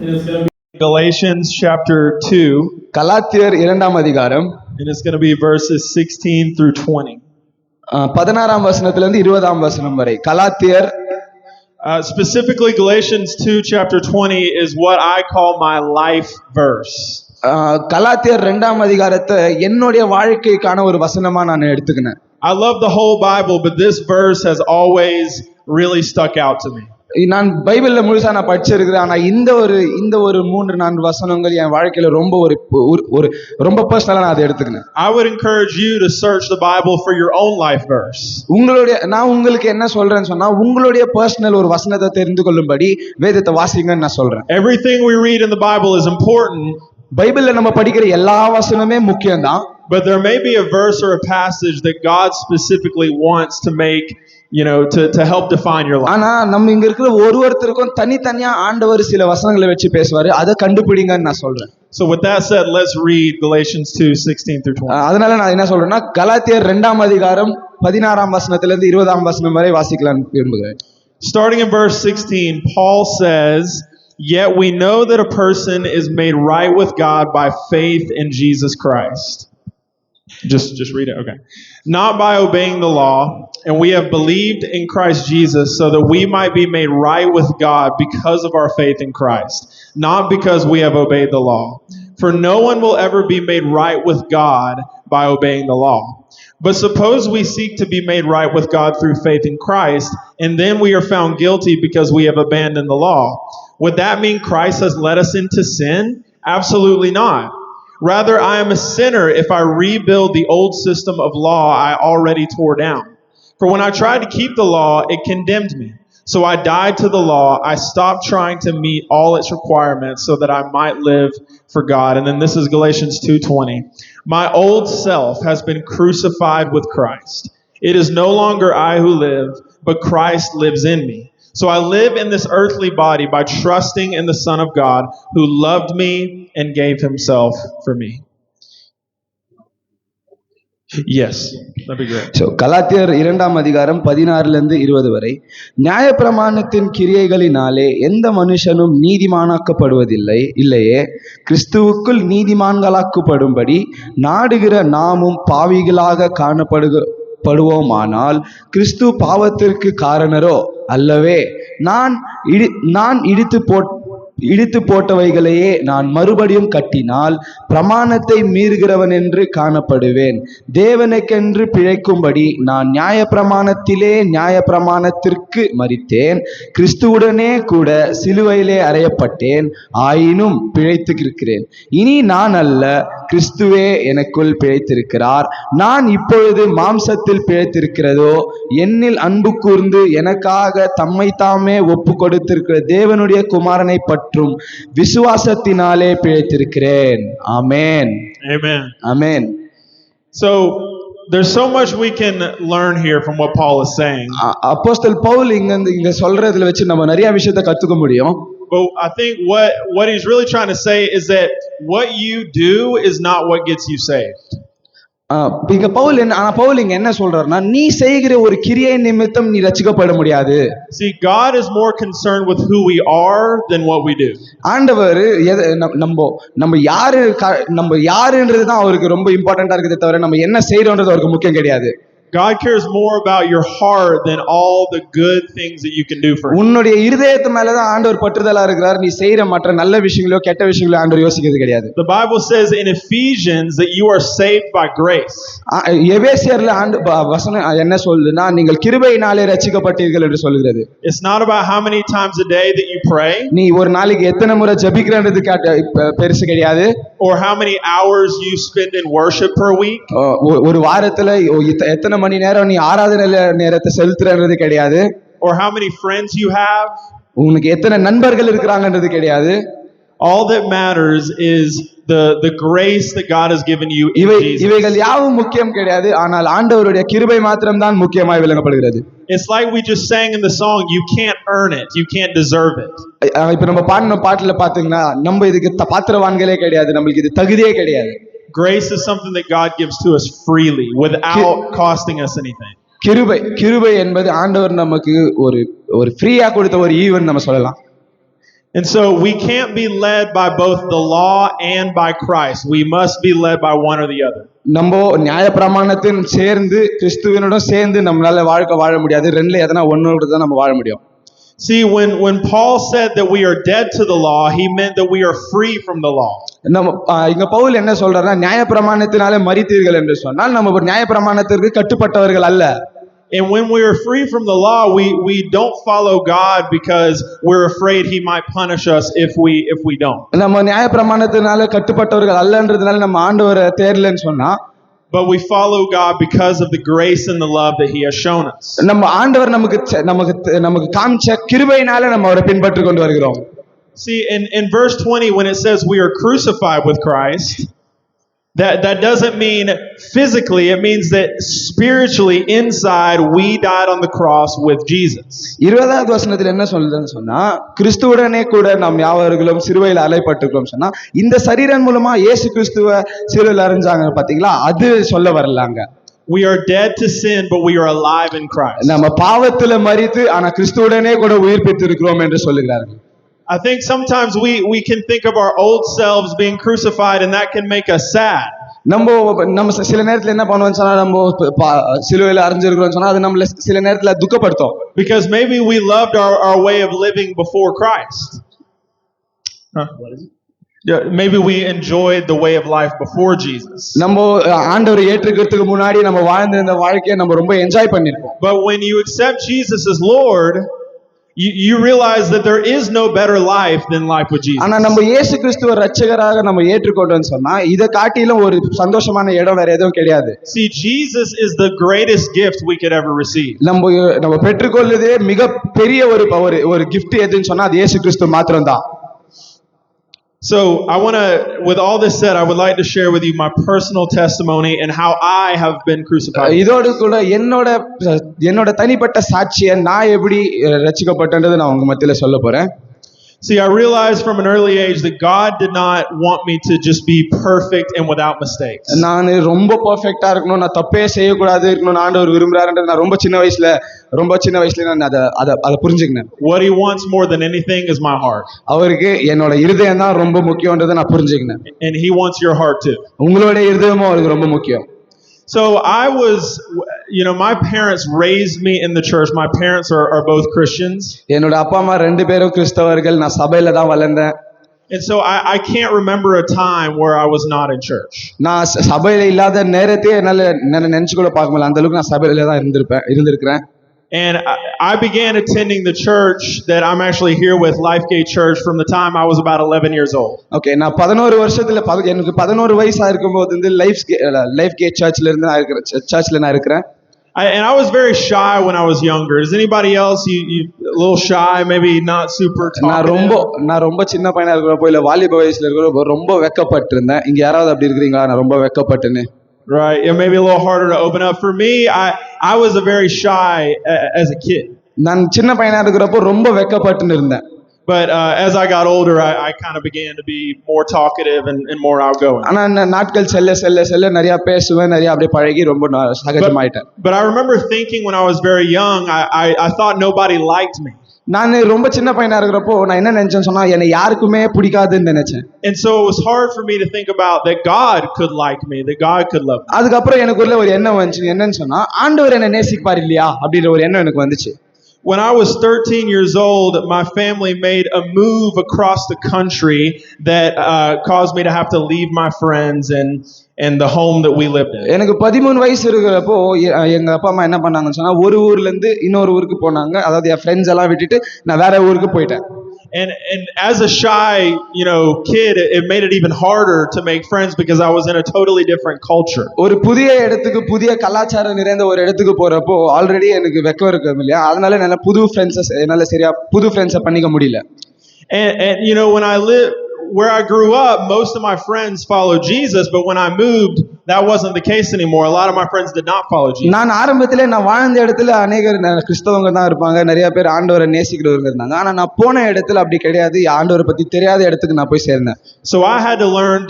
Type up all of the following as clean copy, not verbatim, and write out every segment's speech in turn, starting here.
And it's going to be Galatians chapter 2. கலாத்தியர் 2ஆம் அதிகாரம். And it's going to be verses 16 through 20. 16ஆம் வசனத்திலிருந்து 20ஆம் வசனம் வரை. கலாத்தியர் specifically Galatians 2 chapter 20 is what I call my life verse. கலாத்தியர் 2ஆம் அதிகாரத்தை என்னுடைய வாழ்க்கைக்கான ஒரு வசனமா நான் எடுத்துக்கினேன். I love the whole Bible, but this verse has always really stuck out to me. நான் பைபிள்ல முழுசா நான் படிச்சிருக்கிறேன். ஆனா இந்த ஒரு 3-4 வசனங்கள் என் வாழ்க்கையில ரொம்ப பர்சனலா நான் அதை எடுத்துக்கினேன். I would encourage you to search the Bible for your own life verse. நான் உங்களுக்கு என்ன சொல்றேன்னு சொன்னா, உங்களுடைய பர்சனல் ஒரு வசனத்தை தெரிந்து கொள்ளும்படி வேதத்தை வாசிங்கன்னு நான் சொல்றேன். Everything we read in the Bible is important. பைபிள்ல நம்ம படிக்கிற எல்லா வசனமே முக்கியம்தான். But there may be a verse or a passage that God specifically wants to make, to help define your life. ஆனா நம்ம இங்க இருக்கிற ஒருத்தருக்கும் தனித்தனியா ஆண்டவர் சில வசனங்களை வச்சு பேசுவாரு. அதை கண்டுபிடிங்கன்னு நான் சொல்றேன். So with that said, let's read Galatians 2:16 through 20. அதனால நான் என்ன சொல்றேன்னா, கலாத்தியர் 2ஆம் அதிகாரம் 16ஆம் வசனத்திலிருந்து 20ஆம் வசனம் வரை வாசிக்கலாம் விரும்புகிறேன். Starting in verse 16, Paul says, "Yet we know that a person is made right with God by faith in Jesus Christ." Just read it. Okay. Not by obeying the law, and we have believed in Christ Jesus so that we might be made right with God because of our faith in Christ, not because we have obeyed the law. For no one will ever be made right with God by obeying the law. But suppose we seek to be made right with God through faith in Christ, and then we are found guilty because we have abandoned the law. Would that mean Christ has led us into sin? Absolutely not. Rather, I am a sinner if I rebuild the old system of law I already tore down. For when I tried to keep the law, it condemned me. So I died to the law. I stopped trying to meet all its requirements so that I might live for God. And then this is Galatians 2:20. My old self has been crucified with Christ. It is no longer I who live, but Christ lives in me. So I live in this earthly body by trusting in the Son of God who loved me and gave himself for me. Yes, that'd be great. So கலாத்தியர் 2ஆம் அதிகாரம் 16லிருந்து 20 வரை. நியாயப்பிரமாணத்தின் கிரியைகளினாலே எந்த மனுஷனும் நீதிமானாக்கப்படுவதில்லை, இல்லையே கிறிஸ்துவுக்குள் நீதிமான்களாக்கப்படும்படி நாடுகிற நாமும் பாவிகளாக காணப்படுவோமானால் கிறிஸ்து பாவத்திற்கு காரணரோ அல்லவே. நான் இடித்து போட்டவைகளையே நான் மறுபடியும் கட்டினால் பிரமாணத்தை மீறுகிறவன் என்று காணப்படுவேன். தேவனுக்கென்று பிழைக்கும்படி நான் நியாயப்பிரமாணத்திற்கு மரித்தேன், கிறிஸ்துவுடனே கூட சிலுவையிலே அறையப்பட்டேன், ஆயினும் பிழைத்திருக்கிறேன். இனி நான் அல்ல, கிறிஸ்துவே எனக்குள் பிழைத்திருக்கிறார். நான் இப்பொழுது மாம்சத்தில் பிழைத்திருக்கிறதோ என்னில் அன்பு கூர்ந்து எனக்காக தம்மை தாமே ஒப்பு கொடுத்திருக்கிற தேவனுடைய குமாரனை பற்றும் விசுவாசத்தினாலே பிழைத்திருக்கிறேன். ஆமென். Amen. Amen. So there's so much we can learn here from what Paul is saying. Apostle Paul இங்க சொல்றதுல வச்சு நம்ம நிறைய விஷயத்தை கத்துக்க முடியும். But I think what he's really trying to say is that what you do is not what gets you saved. இங்க பவுல் இங்க என்ன சொல்றாருன்னா, நீ செய்கிற ஒரு கிரியை நிமித்தம் நீ ரட்சிக்கப்பட முடியாது. See, God is more concerned with who we are than what we do. ஆண்டவர் நம்ம யாருன்றது தான் அவருக்கு ரொம்ப இம்பார்ட்டண்டா இருக்குதே தவிர நம்ம என்ன செய்யறோம்ன்றது அவருக்கு முக்கியம் கிடையாது. God cares more about your heart than all the good things that you can do for him. உன்னுடைய இதயத்து மேல தான் ஆண்டவர் பற்றுதலா இருக்கிறார். நீ செய்யற மற்ற நல்ல விஷயங்களோ கெட்ட விஷயங்களோ ஆண்டவர் யோசிக்கிறது கிடையாது. The Bible says in Ephesians that you are saved by grace. எபேசியர்ல வசனம் என்ன சொல்லுதுன்னா, நீங்கள் கிருபையினாலே ரட்சிக்கப்பட்டீர்கள் என்று சொல்கிறது. It's not about how many times a day that you pray. நீ ஒரு நாளைக்கு எத்தனை முறை ஜெபிக்கிறன்றது பெருசு கிடையாது. Or how many hours you spend in worship per week. ஒரு வாரத்துல எத்தனை மணி நேரம் நீ ஆராதனை நேரத்தை செலுத்துறது கிடையாது. Or how many friends you have. உனக்கு எத்தனை நண்பர்கள் இருக்கிறாங்கன்றது கிடையாது. All that matters is the grace that God has given you in Jesus. இவைகள் யாவும் முக்கியம் கிடையாது. ஆனால் ஆண்டவருடைய கிருபை மாத்திரம் தான் முக்கியமாய் விளங்கப்படுகிறது. It's like we just sang in the song, you can't earn it, you can't deserve it. இப்ப நம்ம பாடின பாட்டுல பாத்தீங்கன்னா, நம்ம இதுக்கு பாத்திரவான்களே கிடையாது, நம்மளுக்கு இது தகுதியே கிடையாது. Grace is something that God gives to us freely without costing us anything. கிருபை என்பது ஆண்டவர் நமக்கு ஒரு ஃப்ரீயா கொடுத்த ஒரு ஈவன் நம்ம சொல்லலாம். And so we can't be led by both the law and by Christ. We must be led by one or the other. நம்ம நியாய பிரமாணத்தின் சேர்ந்து கிறிஸ்துவனுடன் சேர்ந்து நம்மளால வாழ்க்கை வாழ முடியாது. ரெண்டுல எதனா ஒன்னோட தான் நம்ம வாழ முடியும். See, when Paul said that we are dead to the law, he meant that we are free from the law. நம்ம இங்க பவுல் என்ன சொல்றாருன்னா நியாய பிரமாணத்தினாலே மரித்தீர்கள் என்று சொன்னால் நம்ம நியாய பிரமாணத்திற்கு கட்டுப்பட்டவர்கள் அல்ல. And when we are free from the law, we don't follow God because we're afraid he might punish us if we don't. நம்ம நியாய பிரமாணத்தினால கட்டுப்பட்டவர்கள் அல்லன்றதுனால நம்ம ஆண்டவரை தேடலன்னு சொன்னா, but we follow God because of the grace and the love that he has shown us. நம்ம ஆண்டவர் நமக்கு காமிச்ச கிருபையினால நம்ம அவரை பின்பற்றி கொண்டு வருகிறோம். See, in verse 20 when it says we are crucified with Christ, that doesn't mean physically, it means that spiritually inside we died on the cross with Jesus. 20வது வசனத்துல என்ன சொல்லுதுன்னு சொன்னா, கிறிஸ்துவுடனே கூட நாம் யாவர்களும் சிலுவையில் அறையப்பட்டிருக்கிறோம் சொன்னா, இந்த சரீரம் மூலமா இயேசு கிறிஸ்துவை சிலுவையில் அறைஞ்சாங்க பாத்தீங்களா, அது சொல்ல வரலாங்க. We are dead to sin, but we are alive in Christ. நம்ம பாவத்துல மரித்து ஆனா கிறிஸ்துவுடனே கூட உயிர்ப்பித்து இருக்கிறோம் என்று சொல்லுகிறார்கள். I think sometimes we can think of our old selves being crucified and that can make us sad. நம்ம சில நேரத்துல என்ன பண்ணுவோம் சொன்னா, நம்ம சிலுவையில அறைஞ்சிருக்கிறோம் சொன்னா அது நம்மள சில நேரத்துல துக்கப்படுத்தும். Because maybe we loved our way of living before Christ. What is it? Yeah, maybe we enjoyed the way of life before Jesus. நம்ம ஆண்டவரை ஏற்றுக்கிறதுக்கு முன்னாடி நம்ம வாழ்ந்த இந்த வாழ்க்கையை நம்ம ரொம்ப என்ஜாய் பண்ணிருப்போம். But when you accept Jesus as Lord, you realize that there is no better life than life with Jesus. ஆனா நம்ம இயேசு கிறிஸ்துவை இரட்சகராக நம்ம ஏற்றுக்கொண்டோம்னு சொன்னா இத காட்டிலும் ஒரு சந்தோஷமான இடம் வேற எதுவும் கிடையாது. See, Jesus is the greatest gift we could ever receive. நம்ம பெற்றுக்கொள்ளுதே மிக பெரிய ஒரு gift எதுன்னு சொன்னா அது இயேசு கிறிஸ்து மாத்திரம்தான். So I want to, with all this said, I would like to share with you my personal testimony and how I have been crucified. இதோடு கூட என்னோட தனிப்பட்ட சாட்சியை நான் எப்படி ரட்சிக்கப்பட்டேன்றதை நான் உங்க மத்தியில சொல்ல போறேன். See, I realized from an early age that God did not want me to just be perfect and without mistakes. நான் ரொம்ப பெர்ஃபெக்ட்டா இருக்கணும், நான் தப்பே செய்யக்கூடாது இருக்கணும் ஆண்டவர் விரும்புறாருன்றது நான் ரொம்ப சின்ன வயசுல நான் அத புரிஞ்சுக்கினேன். What he wants more than anything is my heart. அவருக்கு என்னோட இருதயம் தான் ரொம்ப முக்கியம்ன்றதை நான் புரிஞ்சுக்கினேன். And he wants your heart too. உங்களோட இருதயமும் அவருக்கு ரொம்ப முக்கியம். So I was, my parents raised me in the church. My parents are both Christians. என்னோட அப்பா அம்மா ரெண்டு பேரும் கிறிஸ்தவர்கள். நான் சபையில தான் வளர்ந்தேன். And so I can't remember a time where I was not in church. நான் சபையில இல்லாத நேரத்தையே என்னால நினைச்சு கூட பார்க்க முடியல. அந்த அளவுக்கு நான் சபையில தான் இருந்திருக்கிறேன். And I began attending the church that I'm actually here with, Lifegate Church, from the time I was about 11 years old. Okay, நான் 11 வருஷத்துல எனக்கு 11 வயசா இருக்கும்போது இந்த Lifegate சர்ச்ல நான் இருக்கிறேன். And I was very shy when I was younger. Is anybody else you a little shy, maybe not super talkative? நான் ரொம்ப சின்ன பையனா இருக்கிறப்போ இல்ல வாலிப வயசுல இருக்கிறப்போ ரொம்ப வெக்கப்பட்டிருந்தேன். இங்க யாராவது அப்படி இருக்கீங்களா? நான் ரொம்ப வெக்கப்பட்டேனே. Right, it may be a little harder to open up. For me, I was a very shy as a kid. நான் சின்ன பையனா இருக்கிறப்போ ரொம்ப வெக்கப்பட்டு இருந்தேன். But as I got older, I kind of began to be more talkative and more outgoing. ஆனா நாட்கள் செல்ல நிறைய பேசுவேன், நிறைய அப்படியே பழகி ரொம்ப சகஜமாயிட்டேன். But I remember thinking when I was very young, I thought nobody liked me. நான் ரொம்ப சின்ன பையனா இருக்கிறப்போ நான் என்ன நினைச்சேன்னு சொன்னா என்னை யாருக்குமே பிடிக்காதுன்னு நினைச்சேன். And so it was hard for me to think about that God could like me, that God could love me. அதுக்கப்புறம் எனக்குள்ள ஒரு எண்ணம் வந்துச்சு. என்னன்னு சொன்னா ஆண்டவர் என்னை நேசிப்பார் இல்லையா அப்படின்ற ஒரு எண்ணம் எனக்கு வந்துச்சு. When I was 13 years old, my family made a move across the country that caused me to have to leave my friends and the home that we lived in. எனக்கு 13 வயசு இருக்கிறப்போ எங்க அப்பா அம்மா என்ன பண்ணாங்கன்னு சொன்னா ஒரு ஊர்ல இருந்து இன்னொரு ஊருக்கு போனாங்க. அதாவது என் ஃப்ரெண்ட்ஸ் எல்லாம் விட்டுட்டு நான் வேற ஊருக்கு போயிட்டேன். And as a shy, kid, it made it even harder to make friends because I was in a totally different culture. ஒரு புதிய இடத்துக்கு புதிய கலாச்சாரம் நிறைந்த ஒரு இடத்துக்கு போறப்போ ஆல்ரெடி எனக்கு வெக்கம் இருக்கும் இல்லையா, அதனால என்னால புது ஃப்ரெண்ட்ஸை பண்ணிக்க முடியல. And when I lived where I grew up, most of my friends followed Jesus, but when I moved, that wasn't the case anymore. A lot of my friends did not follow Jesus. நான் ஆரம்பத்திலே நான் வாழ்ந்த இடத்துல அநேகர் கிறிஸ்தவங்க தான் இருப்பாங்க, நிறைய பேர் ஆண்டவரை நேசிக்கிறவங்க இருந்தாங்க. ஆனா நான் போன இடத்துல அப்படி கிடையாது. ஆண்டவரை பத்தி தெரியாத இடத்துக்கு நான் போய் சேர்ந்தேன். So I had to learn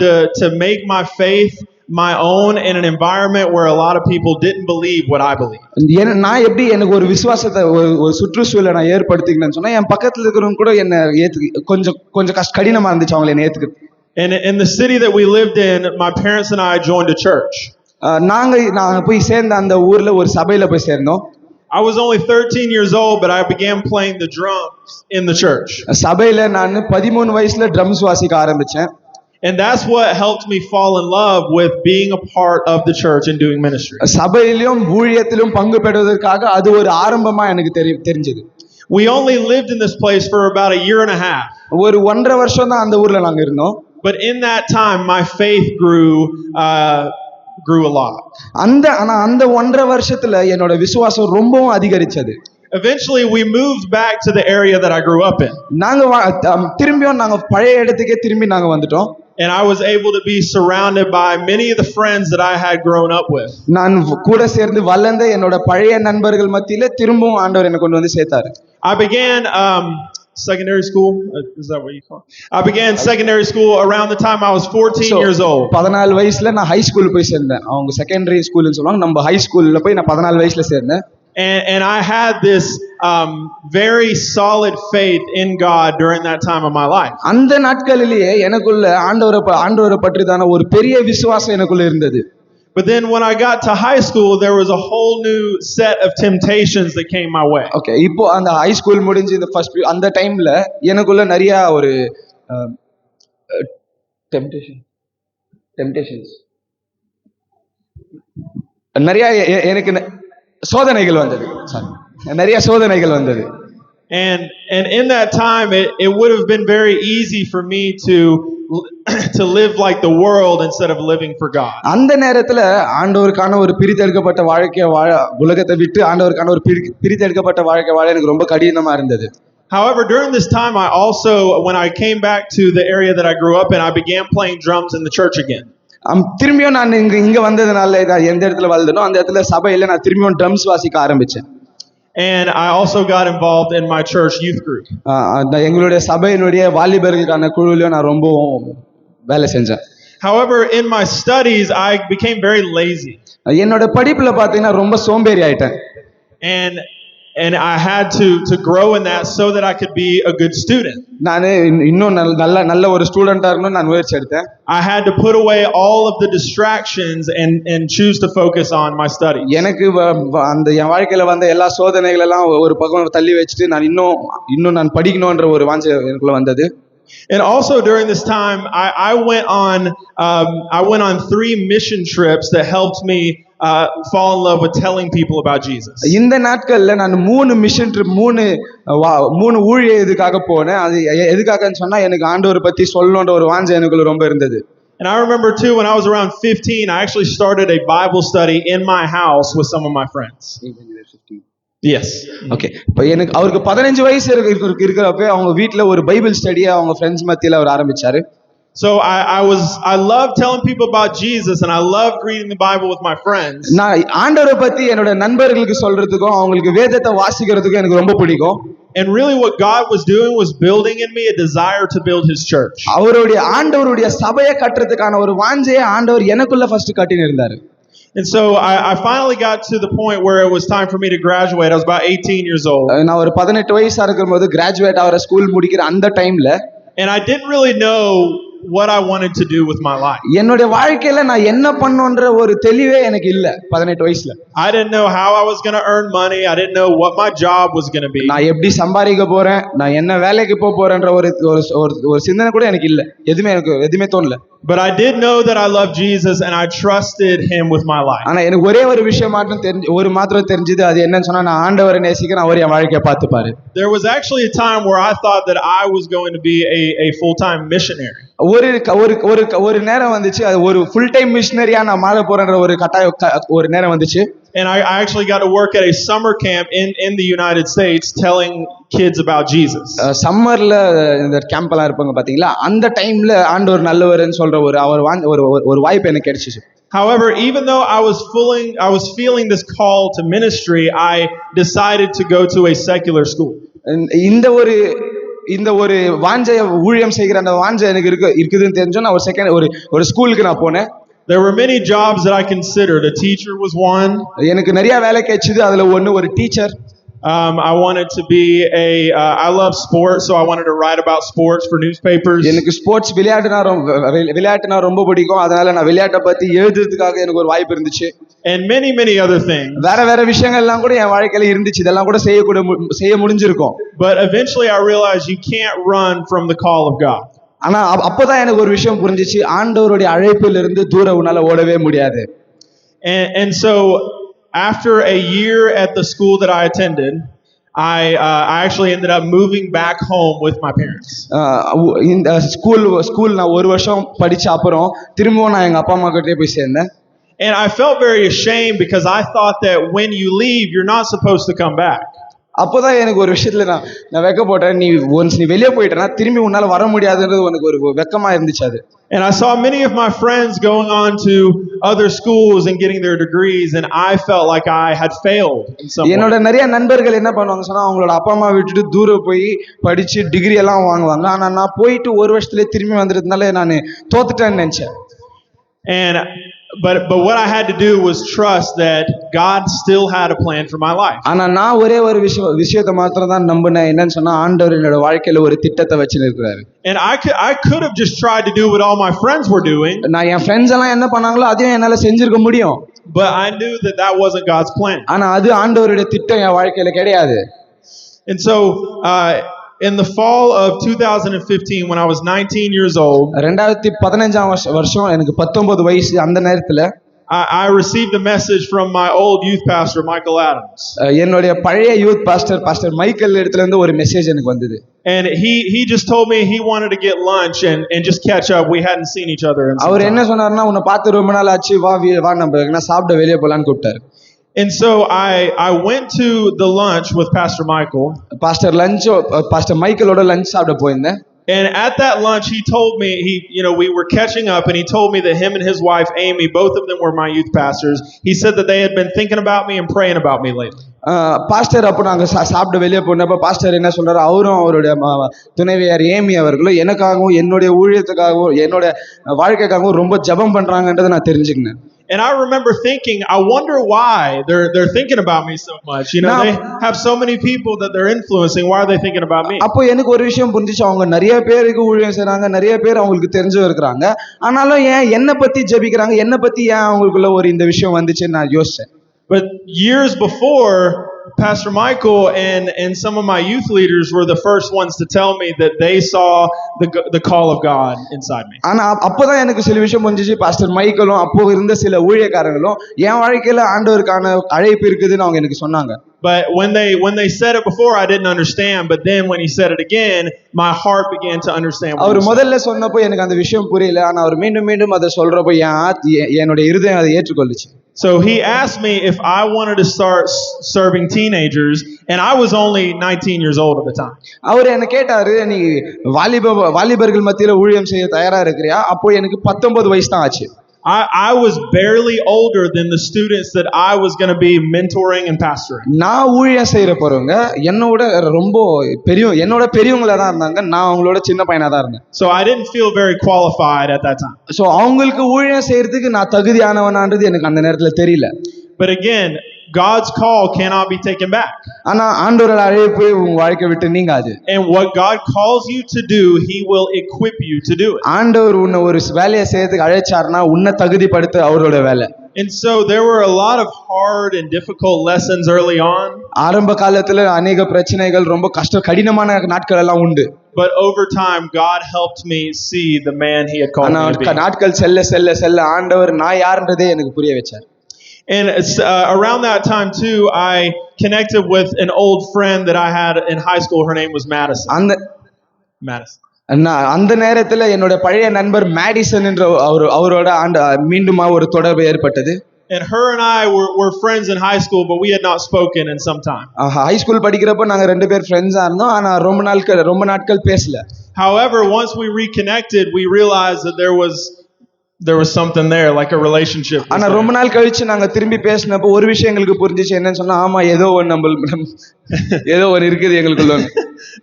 to make my faith my own in an environment where a lot of people didn't believe what I believe. நான் எப்படி எனக்கு ஒரு விசுவாசத்தை ஒரு சுற்றுச்சூழலை நான் ஏற்படுத்திக்கணும்னு சொன்னா என் பக்கத்துல இருக்கிறவங்க கூட என்ன கொஞ்சம் கொஞ்சம் கடினமா இருந்துச்சு அவங்களை என்ன ஏத்துக்கு. And in the city that we lived in, my parents and I joined a church. நாங்க போய் சேர்ந்த அந்த ஊர்ல ஒரு சபையில போய் சேர்ந்தோம். I was only 13 years old, but I began playing the drums in the church. சபையில நான் 13 வயசுல ட்ரம்ஸ் வாசிக்க ஆரம்பிச்சேன். And that's what helped me fall in love with being a part of the church and doing ministry. சபையிலும் ஊழியத்திலும் பங்கு பெறுவதற்காக அது ஒரு ஆரம்பமா எனக்கு தெரிஞ்சது. We only lived in this place for about a year and a half. ஒரு 1.5 வருஷம் தான் அந்த ஊர்ல நாங்க இருந்தோம். But in that time, my faith grew a lot. அந்த 1.5 வருஷத்துல என்னோட விசுவாசம் ரொம்பவும் அதிகரிச்சது. Eventually, we moved back to the area that I grew up in. திரும்பியும் நாங்க பழைய இடத்துக்கே திரும்பி நாங்க வந்துட்டோம். And I was able to be surrounded by many of the friends that I had grown up with. நான் கூட சேர்ந்து வளர்ந்த என்னோட பழைய நண்பர்கள் மத்தியில திரும்பவும் ஆண்டவர் என்ன கொண்டு வந்து சேர்த்தாரு. I began secondary school. Is that what you call it? I began secondary school around the time I was 14 years old. 14 வயசுல நான் ஹை ஸ்கூல் போய் சேர்ந்தேன். அவங்க செகண்டரி ஸ்கூல்னு சொல்லுவாங்க. நம்ம ஹை ஸ்கூல்ல போய் நான் 14 வயசுல சேர்ந்தேன். And I had this very solid faith in God during that time of my life. அந்த நாட்களிலேயே எனக்குள்ள ஆண்டவரை பற்றிதான ஒரு பெரிய விசுவாசம் எனக்குள்ள இருந்தது. But then when I got to high school, there was a whole new set of temptations that came my way. Okay, இப்போ அந்த ஹை ஸ்கூல் முடிஞ்சு இந்த ஃபர்ஸ்ட் அந்த டைம்ல எனக்குள்ள நிறைய ஒரு டெம்டேஷன்ஸ் நிறைய எனக்கு சோதனைகள் வந்தது. நிறைய சோதனைகள் வந்தது. And in that time it would have been very easy for me to live like the world instead of living for God. அந்த நேரத்துல ஆண்டவருக்கான ஒரு பிரித்தெடுக்கப்பட்ட வாழ்க்கைய வாழ உலகத்தை விட்டு ஆண்டவருக்கான ஒரு பிரித்தெடுக்கப்பட்ட வாழ்க்கை வாழ எனக்கு ரொம்ப கடினமா இருந்தது. However, during this time I also, when I came back to the area that I grew up in, I began playing drums in the church again. திரும்பியும் நான் இங்க வந்ததுனால எந்த இடத்துல வளர்ந்தனோ அந்த இடத்துல சபையில நான் திரும்பியும் ட்ரம்ஸ் வாசிக்க ஆரம்பிச்சேன். And I also got involved in my church youth group. எங்களுடைய சபையினுடைய வாலிபர்களுக்கான குழுவில நான் ரொம்ப வேலை செஞ்சேன். However, in my studies I became very lazy. என்னோட படிப்புல பாத்தீங்கன்னா ரொம்ப சோம்பேறி ஆயிட்டேன். And I had to grow in that so that I could be a good student. நான் இன்னும் நல்ல ஒரு ஸ்டூடண்டா இருக்கணும்னு நான் முயற்சி எடுத்தேன். I had to put away all of the distractions and choose to focus on my studies. எனக்கு அந்த என் வாழ்க்கையில வந்த எல்லா சோதனைகள் எல்லாம் ஒரு பக்கம் தள்ளி வச்சிட்டு நான் இன்னும் நான் படிக்கணும்ன்ற ஒரு வாஞ்சை எனக்குள்ள வந்தது. And also during this time I went on 3 mission trips that helped me fall in love with telling people about Jesus. இந்த நாட்கள்ல நான் 3 மிஷன் ட்ரிப் 3 ஊழிய இதுக்காக போனேன். அது எதுக்காகன்னு சொன்னா எனக்கு ஆண்டவரை பத்தி சொல்லணும்ன்ற ஒரு வாஞ்சை எனக்குள்ள ரொம்ப இருந்தது. And I remember too, when I was around 15, I actually started a Bible study in my house with some of my friends. Yes. Okay. இப்போ எனக்கு அவருக்கு 15 வயசு இருக்கிறப்ப அவங்க வீட்ல ஒரு பைபிள் ஸ்டடியை அவங்க ஃப்ரெண்ட்ஸ் மத்தியில அவர் ஆரம்பிச்சாரு. So I love telling people about Jesus, and I loved reading the Bible with my friends. நான் ஆண்டவரை பத்தி என்னோட நண்பர்களுக்கு சொல்றதுக்கும் அவங்களுக்கு வேதத்தை வாசிக்கிறதுக்கும் எனக்கு ரொம்ப பிடிக்கும். And really what God was doing was building in me a desire to build his church. ஆண்டவருடைய சபையை கட்டறதுக்கான ஒரு வாஞ்சையை ஆண்டவர் எனக்குள்ள ஃபர்ஸ்ட் கட்டினு இருந்தாரு. And so I finally got to the point where it was time for me to graduate. I was about 18 years old. நான் ஒரு 18 வயசா இருக்கும்போது கிராஜுவேட் ஆவற ஸ்கூல் முடிக்கிற அந்த டைம்ல and I didn't really know what I wanted to do with my life. என்னோட வாழ்க்கையில நான் என்ன பண்ணனும்ன்ற ஒரு தெளிவே எனக்கு இல்ல 18 வயசுல. I didn't know how I was going to earn money. I didn't know what my job was going to be. நான் எப்படி சம்பாதிக்க போறேன், நான் என்ன வேலைக்கு போறேன்ற ஒரு சிந்தனை கூட எனக்கு இல்ல. எதுமே தோணல. But I did know that I loved Jesus and I trusted him with my life. ஆனா எனக்கு ஒரே ஒரு விஷயம் மாத்திரம் தெரிஞ்சது. அது என்னன்னு சொன்னா நான் ஆண்டவரை நேசிக்கிறேன், அவர் என் வாழ்க்கையை பார்த்துப்பாரு. There was actually a time where I thought that I was going to be a full-time missionary. ஒரு நேரம் வந்துச்சு, அது ஒரு ஃபுல் டைம் மிஷனரியா நான் மாற போறேன்ற ஒரு நேரம் வந்துச்சு. And I actually got to work at a summer camp in the United States telling kids about Jesus. சம்மர்ல இந்த கேம்ப்லாம் இருப்பாங்க பாத்தீங்களா, அந்த டைம்ல ஆண்டவர் நல்லவர்னு சொல்ற ஒரு வாய்ப்பு எனக்கு கிடைச்சிச்சு. However, even though I was feeling this call to ministry, I decided to go to a secular school. இந்த ஒரு வாஞ்சை ஊழியம் செய்கிற அந்த வாஞ்சை எனக்கு இருக்குதுன்னு தெரிஞ்சோ நான் ஒரு ஸ்கூலுக்கு நான் போனேன். There were many jobs that I considered. A teacher was one. எனக்கு நிறைய வேலை கிடைச்சது. அதுல ஒண்ணு ஒரு teacher. I wanted to be I love sports, so I wanted to write about sports for newspapers. எனக்கு ஸ்போர்ட்ஸ் விளையாட்டுனா ரொம்ப பிடிக்கும். அதனால நான் விளையாட்டை பத்தி எழுதுறதுக்காக எனக்கு ஒரு வாய்ப்பு இருந்துச்சு. And many other things. வேற விஷயங்கள்லாம் கூட என் வாழ்க்கையில இருந்துச்சு. இதெல்லாம் கூட செய்ய முடிஞ்சிருக்கும். But eventually I realized you can't run from the call of God. ஆனா அப்பதான் எனக்கு ஒரு விஷயம் புரிஞ்சிச்சு. ஆண்டவருடைய அழைப்பிலிருந்து இருந்து தூர உன்னால ஓடவே முடியாது. And so after a year at the school that I attended, I actually ended up moving back home with my parents. இந்த ஸ்கூல் நான் ஒரு வருஷம் படிச்ச அப்புறம் திரும்பவும் நான் எங்க அப்பா அம்மா கிட்டே போய் சேர்ந்தேன். And I felt very ashamed because I thought that when you leave, you're not supposed to come back. அப்போதான் எனக்கு ஒரு விஷயத்துல நான் வெக்கப்பட்டேன். நீ வெளியே போயிட்டேன்னா திரும்பி உன்னால வர முடியாதுன்றது எனக்கு ஒரு வெக்கமா இருந்துச்சு அது. And I saw many of my friends going on to other schools and getting their degrees, and I felt like I had failed in some way. என்னோட நிறைய நண்பர்கள் என்ன பண்ணுவாங்க சொன்னா அவங்களோட அப்பா அம்மா விட்டுட்டு தூரம் போய் படிச்சு டிகிரி எல்லாம் வாங்குவாங்க. ஆனா நான் போயிட்டு ஒரு வருஷத்துலயே திரும்பி வந்துறதுனால நான் தோத்துட்டேன்னு நினைச்சேன். And but what I had to do was trust that God still had a plan for my life. ஆனா நான் ஒரே ஒரு விஷயத்தை மாத்திரம் தான் நம்பினேன். என்னன்னு சொன்னா ஆண்டவர் என்னோட வாழ்க்கையில ஒரு திட்டத்தை வச்சிருக்காரு. And I could have just tried to do what all my friends were doing. நான் என் ஃப்ரெண்ட்ஸ் எல்லாம் என்ன பண்ணாங்களோ அதையும் என்னால செஞ்சிருக்க முடியும். But I knew that wasn't God's plan. ஆனா அது ஆண்டவருடைய திட்டம் என் வாழ்க்கையில கிடையாது. And so in the fall of 2015, when I was 19 years old, 2015 வருஷம் எனக்கு 19 வயசு. அந்த நேரத்துல I received a message from my old youth pastor, Michael Adams. என்னுடைய பழைய யூத் பாஸ்டர் மைக்கேல் இடத்துல இருந்து ஒரு மெசேஜ் எனக்கு வந்தது. And he just told me he wanted to get lunch and just catch up. We hadn't seen each other in some time. அவர் என்ன சொன்னாருன்னா உன்னை பார்த்து ரொம்ப நாள் ஆச்சு, வா நம்ம சாப்பிட வெளியே போலான்னு கூப்பிட்டாரு. And so I went to the lunch with Pastor Michael. Pastor Michaelோட லஞ்ச் சாப்பிட போயிருந்தேன். And at that lunch, he told me, we were catching up, and he told me that him and his wife, Amy, both of them were my youth pastors. He said that they had been thinking about me and praying about me lately. Pastor அப்போ நாங்க சாப்பிட வெளியே போனப்ப pastor என்ன சொல்றாரு, அவரும் அவருடைய துணைவியார் ஏமி அவர்களும் எனக்காகவும் என்னுடைய ஊழியத்துக்காகவும் என்னோட வாழ்க்கைக்காகவும் ரொம்ப ஜெபம் பண்றாங்கன்றதை நான் தெரிஞ்சுக்கினேன். And I remember thinking, I wonder why they're thinking about me so much. They have so many people that they're influencing. Why are they thinking about me? அப்போ எனக்கு ஒரு விஷயம் புரிஞ்சிச்சு. அவங்க நிறைய பேருக்கு ஊழியம் செய்றாங்க, நிறைய பேர் அவங்களுக்கு தெரிஞ்சு இருக்கிறாங்க. ஆனாலும் ஏன் என்ன பத்தி ஜெபிக்கிறாங்க, என்ன பத்தி ஏன் அவங்களுக்குள்ள ஒரு இந்த விஷயம் வந்துச்சுன்னு நான் யோசிச்சேன். But years before, Pastor Michael and some of my youth leaders were the first ones to tell me that they saw the call of God inside me. ஆனா அப்பதான் எனக்கு சில விஷயம் புரிஞ்சிச்சு. பாஸ்டர் மைக்கேலும் அப்போ இருந்த சில ஊழியக்காரங்களும் என் வாழ்க்கையில ஆண்டவருக்கான அழைப்பு இருக்குதுன்னு அவங்க எனக்கு சொன்னாங்க. But when they said it before, I didn't understand. But then when he said it again, my heart began to understand. அவர் முதல்ல சொன்னப்போ எனக்கு அந்த விஷயம் புரியல. ஆனா அவர் மீண்டும் அதை சொல்றப்போ என்னோட இருதயம் அதை ஏற்றுக்கொள்ளுச்சு. So he asked me if I wanted to start serving teenagers, and I was only 19 years old at the time. அவர் என்ன கேட்டாரு, நீ வாலிபர்கள் மத்தியில ஊழியம் செய்ய தயாரா இருக்கிறியா? அப்போ எனக்கு 19 வயசு தான் ஆச்சு. I was barely older than the students that I was going to be mentoring and pastoring. நான் ஊழியம் செய்யற போறவங்க என்னோட பெரியவங்களா தான் இருந்தாங்க. நான் அவங்களோட சின்ன பையனா தான் இருந்தேன். So I didn't feel very qualified at that time. So அவங்களுக்கு ஊழியம் செய்யறதுக்கு நான் தகுதியானவனான்றது எனக்கு அந்த நேரத்துல தெரியல. But again, God's call cannot be taken back. ஆனா ஆண்டவரோட அழைப்பு உங்க வாழ்க்கை விட்டு நீங்காது. And what God calls you to do, he will equip you to do it. ஆண்டவர் உன்னை ஒரு வேலையை செய்யறதுக்கு அழைச்சார்னா உன்னை தகுதிப்படுத்த அவரோட வேலை. And so there were a lot of hard and difficult lessons early on. ஆரம்ப காலத்துல अनेक பிரச்சனைகள் ரொம்ப கடினமான நாட்கள் எல்லாம் உண்டு. But over time God helped me see the man he had called me to be. நாட்கள் செல்ல ஆண்டவர் நான் யாருன்றதே எனக்கு புரிய வச்சார். And around that time too, I connected with an old friend that I had in high school. Her name was Madison. அந்த நேரத்துல என்னோட பழைய நண்பர் மேடிசன் என்ற அவரோட மீண்டும் ஒரு தொடர்பு ஏற்பட்டது. And her and I were friends in high school, but we had not spoken in some time. High school படிக்கிறப்ப நாங்க ரெண்டு பேர் ஃப்ரெண்ட்ஸா இருந்தோம். ஆனா ரொம்ப நாட்கள் பேசல. However, once we reconnected, we realized that there was something there, like a relationship. ஆனா ரொம்ப நாள் கழிச்சு நாங்க திரும்பி பேசினப்போ ஒரு விஷயம் எங்களுக்கு புரிஞ்சிச்சு. என்னன்னு சொன்னா, ஆமா ஏதோ ஒன்னு இருக்குது எங்களுக்குள்ள.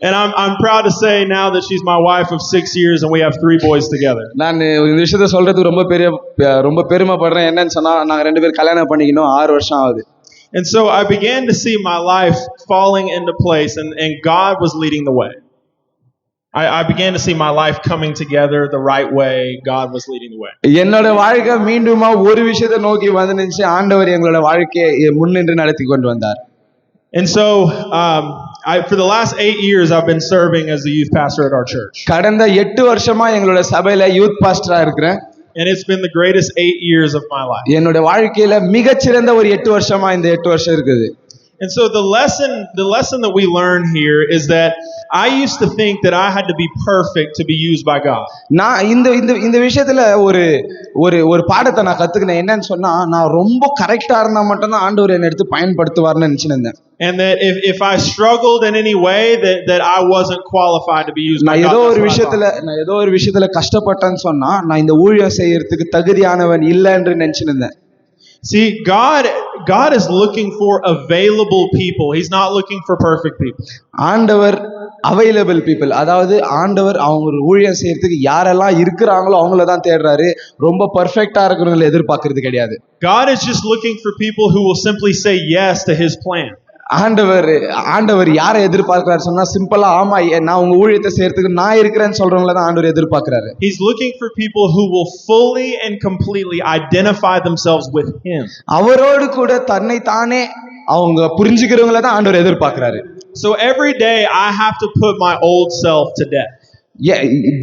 And I'm proud to say now that she's my wife of 6 years and we have 3 boys together. நான் இந்த விஷயத்த சொல்றது ரொம்ப பெருமைப்படுறேன். என்னன்னு சொன்னா நாங்க 2 பேரும் கல்யாணம் பண்ணிக்கணும் 6 வருஷம் ஆகுது. And so I began to see my life falling into place and God was leading the way. I began to see my life coming together the right way. God was leading the way. என்னோட வாழ்க்கை மீண்டுமா ஒரு விஷயத்தை நோக்கி வந்துச்சு. ஆண்டவர் எங்களோட வாழ்க்கையை முன்னின்று நடத்தி கொண்டு வந்தார். And so for the last 8 years I've been serving as the youth pastor at our church. கடந்த 8 வருஷமா எங்களோட சபையில யூத் பாஸ்டரா இருக்கிறேன். And it's been the greatest 8 years of my life. என்னோட வாழ்க்கையில மிகச்சிறந்த ஒரு 8 வருஷமா இந்த 8 வருஷம் இருக்குது. And so the lesson that we learn here is that I used to think that I had to be perfect to be used by God. நான் இந்த விஷயத்துல ஒரு பாடத்தை நான் கத்துக்கினேன். என்னன்னு சொன்னா நான் ரொம்ப கரெக்டா இருந்தா மட்டும் தான் ஆண்டவர் என்னை எடுத்து பயன்படுத்துவார்னு நினைச்சிருந்தேன். And that if I struggled in any way that I wasn't qualified to be used by God. நான் ஏதோ ஒரு விஷயத்துல கஷ்டப்பட்டேன்னு சொன்னா நான் இந்த ஊழியம் செய்யறதுக்கு தகுதியானவன் இல்லை என்று நினைச்சிருந்தேன். See, God is looking for available people. He's not looking for perfect people. ஆண்டவர் அவைலபிள் பீப்புள், அதாவது ஆண்டவர் அவங்க ஊழியம் செய்யறதுக்கு யாரெல்லாம் இருக்கிறாங்களோ அவங்கள தான் தேடுறாரு. ரொம்ப பர்ஃபெக்ட்டா இருக்கிறவங்களை எதிர்பார்க்கறது கிடையாது. God is just looking for people who will simply say yes to his plan. ஆண்டவர் யாரை எதிர்பார்க்கிறாரு சொன்னா சிம்பிளா ஆமா நான் உங்க ஊழியத்தை செய்யறதுக்கு நான் இருக்கிறேன்னு சொல்றவங்கள தான் ஆண்டவர் எதிர்பார்க்கிறாரு. He's looking for people who will fully and completely identify themselves with him. அவரோடு கூட தன்னை தானே அவங்க புரிஞ்சுக்கிறவங்கள தான் ஆண்டவர் எதிர்பார்க்கிறாரு. So every day I have to put my old self to death.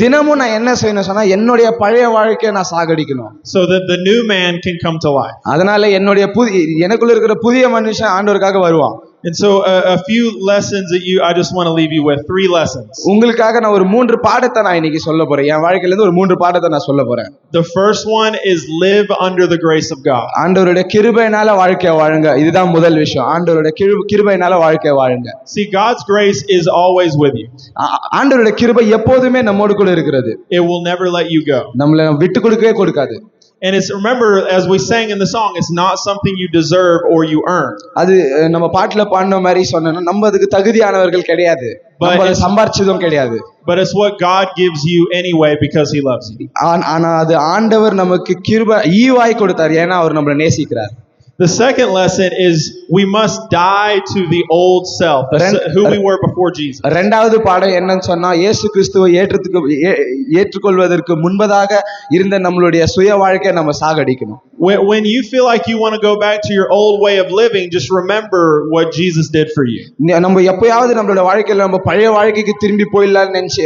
தினமும் நான் என்ன செய்யணும் சொன்னா என்னுடைய பழைய வாழ்க்கையை நான் சாகடிக்கணும். So that the new man can come to life. அதனால எனக்குள்ள இருக்கிற புதிய மனுஷன் ஆண்டவருக்காக வருவான். And so a few lessons that I just want to leave you with 3 lessons. உங்களுக்காக நான் ஒரு 3 பாடத்தை நான் இன்னைக்கு சொல்ல போறேன். என் வாழ்க்கையில இருந்து ஒரு 3 பாடத்தை நான் சொல்ல போறேன். The first one is live under the grace of God. ஆண்டவருடைய கிருபையினால வாழ்க்கைய வாழுங்க. இதுதான் முதல் விஷயம். ஆண்டவருடைய கிருபையினால வாழ்க்கைய வாழுங்க. See, God's grace is always with you. ஆண்டவருடைய கிருபை எப்போதுமே நம்மோடு கூட இருக்கிறது. It will never let you go. நம்மள விட்டு கொடுக்கவே கொடுக்காது. And it's, remember, as we sang in the song, it's not something you deserve or you earn. அது நம்ம பாட்டுல பாடின மாதிரி சொன்னா நம்ம அதுக்கு தகுதியானவர்கள் கிடையாது. நம்ம அதை சம்பாரிச்சதும் கிடையாது. But it's what God gives you anyway because he loves you. ஆனா அது ஆண்டவர் நமக்கு கிருபை ஈவாய் கொடுத்தார். ஏன்னா அவர் நம்மளை நேசிக்கிறார். The second lesson is we must die to the old self, who we were before Jesus. இரண்டாவது பாடம் என்னன்னு சொன்னா இயேசு கிறிஸ்துவை ஏற்றுக்கொள்வதற்கு முன்பதாக இருந்த நம்மளுடைய சுய வாழ்க்கையை நம்ம சாகடிக்கணும். When you feel like you want to go back to your old way of living, just remember what Jesus did for you. நம்ம எப்பயாவது நம்மளோட வாழ்க்கையில நம்ம பழைய வாழ்க்கைக்கு திரும்பி போயிடலாம்னு நினைச்சு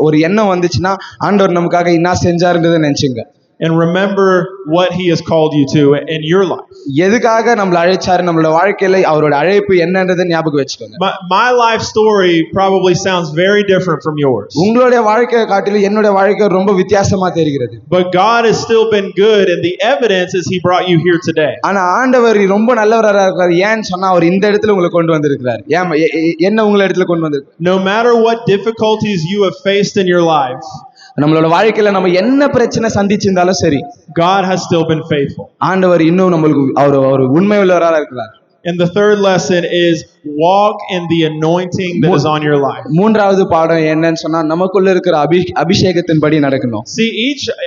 ஒரு எண்ணம் வந்துச்சுன்னா ஆண்டவர் நமக்காக என்ன செஞ்சாருன்றதை நினைச்சுங்க. And remember what he has called you to in your life. எதுக்காக நம்மள அழைச்சாரு, நம்மளோட வாழ்க்கையில அவரோட அழைப்பு என்னன்றதை ஞாபகம் வச்சுக்கோங்க. My life story probably sounds very different from yours. உங்களுடைய வாழ்க்கையை காட்டிலும் என்னோட வாழ்க்கை ரொம்ப வித்தியாசமா தெரிகிறது. But God has still been good and the evidence is he brought you here today. ஆனா ஆண்டவர் ரொம்ப நல்லவரா இருக்காரு. ஏன்னு சொன்னா அவர் இந்த இடத்துல உங்களை கொண்டு வந்திருக்கிறார். என்ன உங்களை இடத்துல கொண்டு வந்திருக்காரு. No matter what difficulties you have faced in your life, நம்மளோட வாழ்க்கையில நம்ம என்ன பிரச்சனை சந்திச்சிருந்தாலும் சரி, God has still been faithful. ஆண்டவர் இன்னும் நம்மளுக்கு அவர் உண்மையுள்ளவரா இருக்கிறார். And the third lesson is walk in the anointing that is on your life. மூன்றாவது பாடம் என்னன்னு சொன்னா நமக்குள்ள இருக்கிற அபிஷேகத்தின்படி நடக்கணும். See,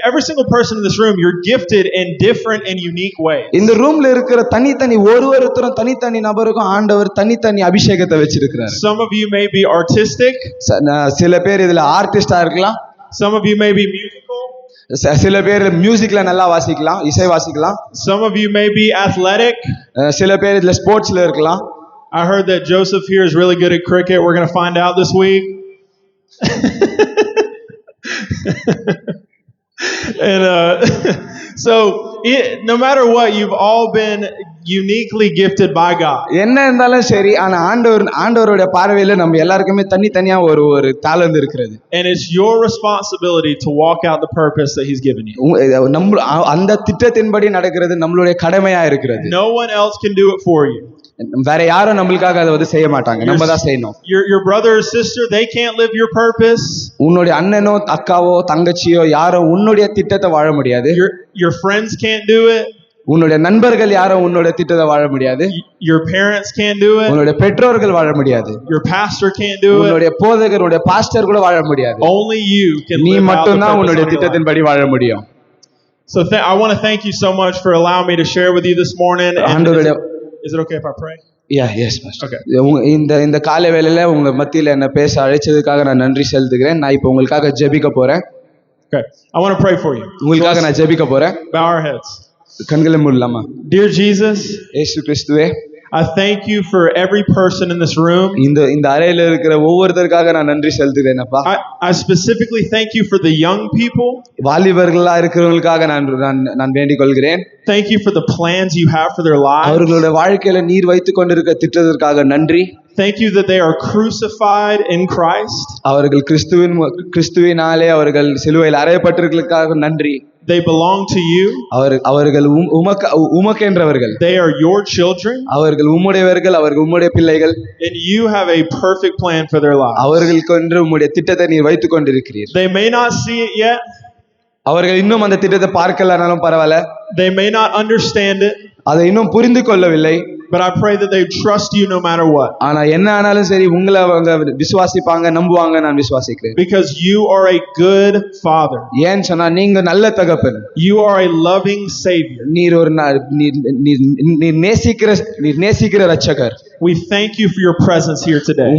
every single person in this room, you're gifted in different and unique ways. இந்த ரூம்ல இருக்கிற தனித்தனி ஒருத்தரும் தனித்தனி நபருக்கும் ஆண்டவர் தனித்தனி அபிஷேகத்தை வச்சிருக்கிறார். Some of you may be artistic. சில பேர் இதுல ஆர்டிஸ்டா இருக்கலாம். Some of you may be musical. சில பேர் மியூசிக்ல நல்லா வாசிக்கலாம், இசை வாசிக்கலாம். Some of you may be athletic. சில பேர் இதுல ஸ்போர்ட்ஸ்ல இருக்கலாம். I heard that Joseph here is really good at cricket. We're going to find out this week. And so no matter what, you've all been uniquely gifted by God. என்ன இருந்தாலும் சரி, ஆனா ஆண்டவரோட பார்வையில நம்ம எல்லாருக்குமே தனித்தனியா ஒரு டாலன்ட் இருக்குது. And it's your responsibility to walk out the purpose that he's given you. நம்ம அந்த திட்டத்தின்படி நடக்கிறது நம்மளுடைய கடமையா இருக்கிறது. No one else can do it for you. வேற யாரும் நம்மளுக்காக அதை செய்ய மாட்டாங்க, நம்ம தான் செய்யணும். Your brother or sister, they can't live your purpose. உன்னுடைய அண்ணனோ அக்காவோ தங்கச்சியோ யாரோ உன்னுடைய திட்டத்தை வாழ முடியாது. Your friends can't do it. உன்னுடைய நண்பர்கள் யாரும் உன்னோட திட்டத்தை வாழ முடியாது. Your parents can't do it. உன்னுடைய பெற்றோர்கள் வாழ முடியாது. Your pastor can't do it. உன்னுடைய போதகர், உன்னுடைய பாஸ்டர் கூட வாழ முடியாது. Only you can நீ live out the மட்டும் தான் purpose உன்னுடைய of your life. திட்டத்தின்படி வாழ முடியும். So I want to thank you so much for allowing me to share with you this morning. And ஆண்டவருடைய is it okay if I pray? S pastor. Okay. இந்த காலை வேளையில உங்க மத்தியில என்ன பேச அழைச்சதுக்காக நான் நன்றி செலுத்துகிறேன். நான் இப்போ உங்களுக்காக ஜெபிக்க போறேன். Okay. I want to pray for you. உங்களுக்காக நான் ஜெபிக்க போறேன். Bow our heads. கண்களை மூடலாமா? Dear Jesus, இயேசு கிறிஸ்துவே, I thank you for every person in this room. இந்த அறையில இருக்கிற ஒவ்வொருத்தருக்காக நான் நன்றி செலுத்துகிறேன் அப்பா. I specifically thank you for the young people. வாலிபர்களா இருக்கிறவங்களுக்காக நான் வேண்டிக் கொள்கிறேன். Thank you for the plans you have for their lives. அவர்களுடைய வாழ்க்கையில நீர் வைத்துக் கொண்டிருக்கிற திட்டத்திற்காக நன்றி. Thank you that they are crucified in Christ. அவர்கள் கிறிஸ்துவினாலே அவர்கள் சிலுவையில் அறையப்பட்டிருக்கிறதுக்காக நன்றி. They belong to you. அவர்கள் உமக்கென்றவர்கள். They are your children. அவர்கள் உம்முடையவர்கள், அவர்கள் உம்முடைய பிள்ளைகள். And you have a perfect plan for their lives. அவர்களுக்கென்று உம்முடைய திட்டத்தை நீர் வைத்துக் கொண்டிருக்கிறீர். They may not see it yet. அவர்கள் இன்னும் அந்த திட்டத்தை பார்க்கலனாலும் பரவாயில்ல. They may not understand it. அதை இன்னும் புரிந்து கொள்ளவில்லை. But I pray that they trust you no matter what. ஆனா என்ன ஆனாலும் சரி உங்களை அவங்க விசுவாசிப்பாங்க, நம்புவாங்க. நான் விசுவாசிக்கிறேன். Because you are a good father. ஏன் சொன்னா நீங்க நல்ல தகப்பன். You are a loving savior. நீர் ஒரு நீர் நேசிக்கிற இரட்சகர். We thank you for your presence here today.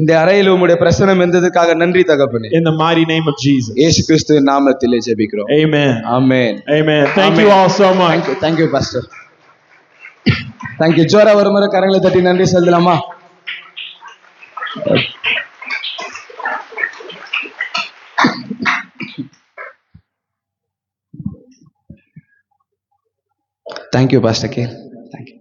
இந்த அறையில் உம்முடைய பிரசன்னம் இருந்ததற்காக நன்றி தகப்பனே. In the mighty name of Jesus. இயேசு கிறிஸ்துவின் நாமத்திலே ஜெபிக்கிறோம். Amen. Amen. Amen. Thank you all so much. Thank you pastor. Thank you. ஜோரா ஒரு முறை கரங்களை தட்டி நன்றி செலுத்தலாமா? Thank you Pastor K. Thank you.